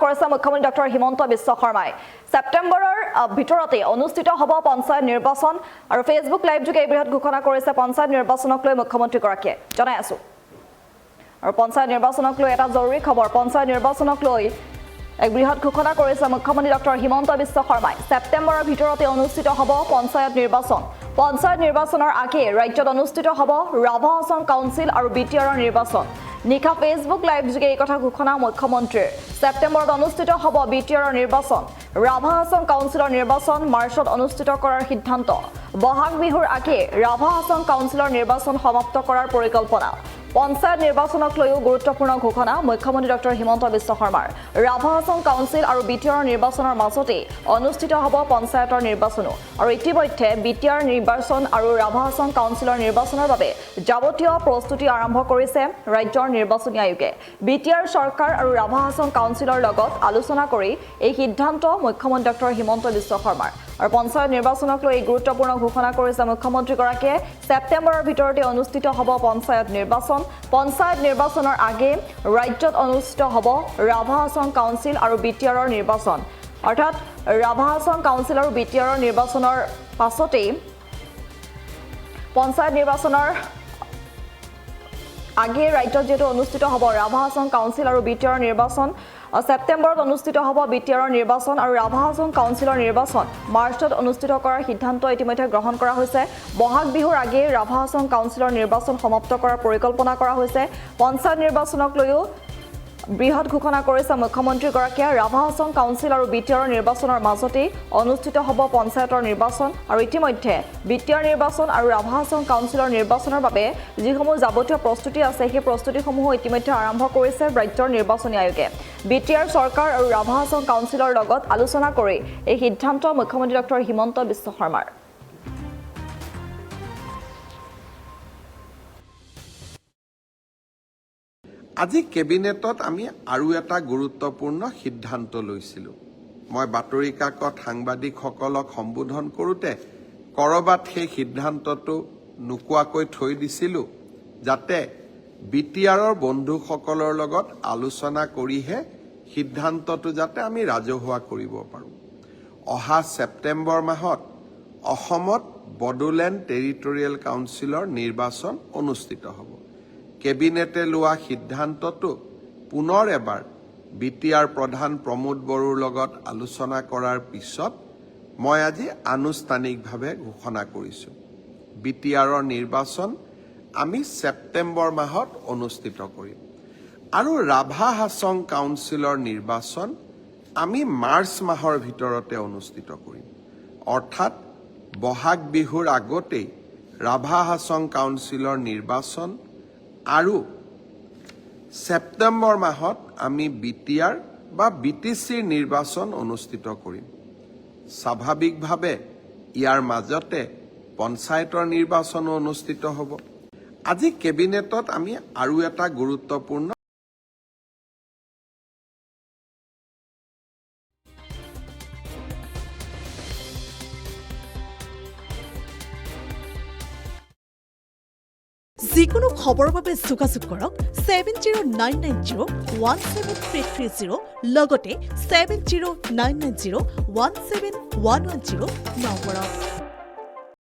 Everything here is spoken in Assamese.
কৰিছে মুখ্যমন্ত্ৰী ডক্টৰ হিমন্ত বিশ্ব শৰ্মাই সেপ্টেম্বৰৰ ভিতৰতে অনুষ্ঠিত হ'ব পঞ্চায়ত নিৰ্বাচন আৰু ফেচবুক লাইভ যোগে এই বৃহৎ ঘোষণা কৰিছে পঞ্চায়ত নিৰ্বাচনক লৈ মুখ্যমন্ত্ৰী গৰাকীয়ে জনাই আছো আৰু পঞ্চায়ত নিৰ্বাচনক লৈ এটা জৰুৰী খবৰ পঞ্চায়ত নিৰ্বাচনক লৈ এক বৃহৎ ঘোষণা কৰিছে মুখ্যমন্ত্ৰী ডক্টৰ হিমন্ত বিশ্ব শৰ্মাই সেপ্টেম্বৰৰ ভিতৰতে অনুষ্ঠিত হ'ব পঞ্চায়ত নিৰ্বাচনৰ আগে ৰাজ্যত অনুষ্ঠিত হ'ব ৰাভা আসন কাউন্সিল আৰু বিটিআৰৰ নিৰ্বাচন নিশা ফেচবুক লাইভ যোগে এই কথা ঘোষণা মুখ্যমন্ত্ৰীৰ সেপ্টেম্বৰত অনুষ্ঠিত হ'ব বিটিআৰৰ নিৰ্বাচন ৰাভা আসন কাউন্সিলৰ নিৰ্বাচন মাৰ্চত অনুষ্ঠিত কৰাৰ সিদ্ধান্ত বহাগ বিহুৰ আগে ৰাভা আসন কাউন্সিলৰ নিৰ্বাচন সমাপ্ত কৰাৰ পৰিকল্পনা পঞ্চায়ত নিৰ্বাচনক লৈও গুৰুত্বপূৰ্ণ ঘোষণা মুখ্যমন্ত্ৰী ডক্টৰ হিমন্ত বিশ্ব শৰ্মাৰ ৰাভা আসন কাউন্সিল আৰু বিটিআৰৰ নিৰ্বাচনৰ মাজতে অনুষ্ঠিত হ'ব পঞ্চায়তৰ নিৰ্বাচনো আৰু ইতিমধ্যে বিটিআৰ নিৰ্বাচন আৰু ৰাভা আসন কাউন্সিলৰ নিৰ্বাচনৰ বাবে যাৱতীয় প্ৰস্তুতি আৰম্ভ কৰিছে ৰাজ্যৰ নিৰ্বাচনী আয়োগে বিটিআৰ চৰকাৰ আৰু ৰাভা আসন কাউন্সিলৰ লগত আলোচনা কৰি এই সিদ্ধান্ত মুখ্যমন্ত্ৰী ডক্টৰ হিমন্ত বিশ্ব শৰ্মাৰ আৰু পঞ্চায়ত নিৰ্বাচনক লৈ গুৰুত্বপূৰ্ণ ঘোষণা কৰিছে মুখ্যমন্ত্ৰীগৰাকীয়ে সেপ্টেম্বৰৰ ভিতৰতে অনুষ্ঠিত হ'ব পঞ্চায়ত নিৰ্বাচনৰ আগে ৰাজ্যত অনুষ্ঠিত হ'ব ৰাভা আসন কাউন্সিল আৰু বিটিআৰৰ নিৰ্বাচন অৰ্থাৎ ৰাভা আসন কাউন্সিল আৰু বিটিআৰৰ নিৰ্বাচনৰ পাছতেই পঞ্চায়ত নিৰ্বাচনৰ আগে ৰাজ্যত যেটো অনুষ্ঠিত হ'ব ৰাভা আসন কাউন্সিল আৰু বিটিআৰৰ নিৰ্বাচন সেপ্টেম্বৰত অনুষ্ঠিত হ'ব বিটিআৰৰ নিৰ্বাচন আৰু ৰাভা আসন কাউন্সিলৰ নিৰ্বাচন মাৰ্চত অনুষ্ঠিত কৰাৰ সিদ্ধান্ত ইতিমধ্যে গ্ৰহণ কৰা হৈছে বহাগ বিহুৰ আগে ৰাভা আসন কাউন্সিলৰ নিৰ্বাচন সমাপ্ত কৰাৰ পৰিকল্পনা কৰা হৈছে পঞ্চায়ত নিৰ্বাচনক লৈও বৃহৎ ঘোষণা কৰিছে মুখ্যমন্ত্ৰী গৰাকীয়ে ৰাভা আসন কাউন্সিল আৰু বিটিআৰৰ নিৰ্বাচনৰ মাজতে অনুষ্ঠিত হ'ব পঞ্চায়তৰ নিৰ্বাচন আৰু ইতিমধ্যে বিটিআৰ নিৰ্বাচন আৰু ৰাভা আসন কাউন্সিলৰ নিৰ্বাচনৰ বাবে যিসমূহ যাৱতীয় প্ৰস্তুতি আছে সেই প্ৰস্তুতিসমূহ ইতিমধ্যে আৰম্ভ কৰিছে ৰাজ্যৰ নিৰ্বাচনী আয়োগে বিটিআৰ চৰকাৰ আৰু ৰাভা আসন কাউন্সিলৰ লগত আলোচনা কৰি এই সিদ্ধান্ত মুখ্যমন্ত্ৰী ডক্টৰ হিমন্ত বিশ্ব শৰ্মাৰ আজি কেবিনেটত আমি আৰু এটা গুৰুত্বপূৰ্ণ সিদ্ধান্ত লৈছিলোঁ মই বাতৰি কাকত সাংবাদিকসকলক সম্বোধন কৰোঁতে কৰবাত সেই সিদ্ধান্তটো নোকোৱাকৈ থৈ দিছিলোঁ যাতে বিটিআৰৰ বন্ধুসকলৰ লগত আলোচনা কৰিহে সিদ্ধান্তটো যাতে আমি ৰাজহুৱা কৰিব পাৰোঁ অহা ছেপ্টেম্বৰ মাহত অসমত বড়োলেণ্ড টেৰিটৰিয়েল কাউন্সিলৰ নিৰ্বাচন অনুষ্ঠিত হ'ব কেবিনেটে লোৱা সিদ্ধান্তটো পুনৰ এবাৰ বিটিআৰ প্ৰধান প্ৰমোদ বড়োৰ লগত আলোচনা কৰাৰ পিছত মই আজি আনুষ্ঠানিকভাৱে ঘোষণা কৰিছোঁ বিটিআৰৰ নিৰ্বাচন আমি ছেপ্টেম্বৰ মাহত অনুষ্ঠিত কৰিম আৰু ৰাভা আসন কাউন্সিলৰ নিৰ্বাচন আমি মাৰ্চ মাহৰ ভিতৰতে অনুষ্ঠিত কৰিম অৰ্থাৎ বহাগ বিহুৰ আগতেই ৰাভা আসন কাউন্সিলৰ নিৰ্বাচন আৰু ছেপ্টেম্বৰ মাহত আমি বিটিআৰ বা বিটিচিৰ নিৰ্বাচন অনুষ্ঠিত কৰিম স্বাভাৱিকভাৱে ইয়াৰ মাজতে পঞ্চায়তৰ নিৰ্বাচনো অনুষ্ঠিত হ'ব আজি কেবিনেটত আমি আৰু এটা গুৰুত্বপূৰ্ণ যিকোনো খবৰৰ বাবে যোগাযোগ কৰক 7099017330 লগতে 7099017110 নম্বৰত